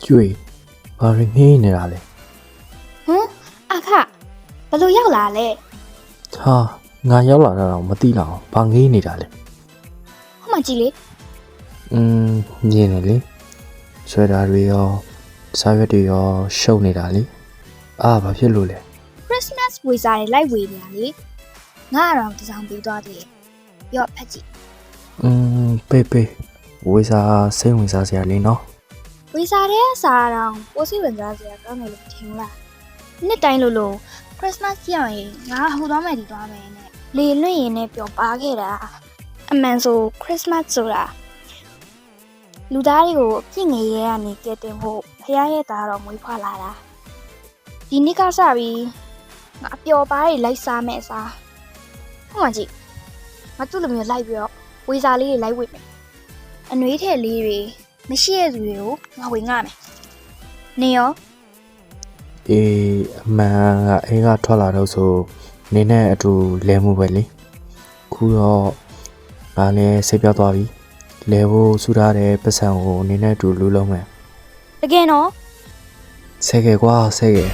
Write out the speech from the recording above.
ကျွေဘာရင်းငေးနေတာလဲ ဟမ်အခဘလို့ရောက်လာလဲ ဟာငါရောက်လာတာတော့မသိလောက်ဘာငေးနေတာလဲ ဟိုမှာကြည့်လေ မြင်တယ်လေဆွဲတာတွေရောစားရွက်တွေရောရှုပ်နေတာလေဘာဖြစ်လို့လဲ Christmas ဝေစားတွေလိုက်ဝေနေတာလေငါကတော့တစ်စောင်ပေးသွားသေးတယ်ရော့ဖက်ကြည့် ပေးဝေစားစိတ်ဝင်စားစရာလေးနော် ဝေစားတဲ့စားတော့ပိုစီဝင်စားစရာကောင်းတယ်လို့ထင်လားနှစ်တိုင်းလို့ Christmas ကြောင်ရင်ငါဟိုသွားမယ်ဒီသွားမယ်နဲ့လေလွင့်ရင်နဲ့ပျော်ပါခဲ့တာအမှန်ဆို Christmas ဆိုတာလူသားတွေကိုအပြစ်ငယ်ရဲကနေကဲတင်ဖို့ဖခင်ရဲ့သားတော်မွေးဖွားလာတာဒီနေ့ကစပြီးငါပျော်ပါးတွေလိုက်စားမယ်အစားဟိုမှာကြည့်ငါသူ့လိုမျိုးလိုက်ပြီးတော့ဝေစားလေးတွေလိုက်ဝေမယ်အနှွေးထည်လေးတွေမရှိတဲ့သူတွေကိုငါဝေငှမယ်နေရော အမှန်ကအိမ်ကထွက်လာတော့ဆိုနေနဲ့အတူလဲမှုပဲလေခုတော့ငါလည်းစိတ်ပြောက်သွားပြီလဲဖို့စူထားတဲ့ပတ်စံကိုနေနဲ့အတူလူလုံးမယ် တကယ်နော် ဆဲကဲကွာဆဲကဲ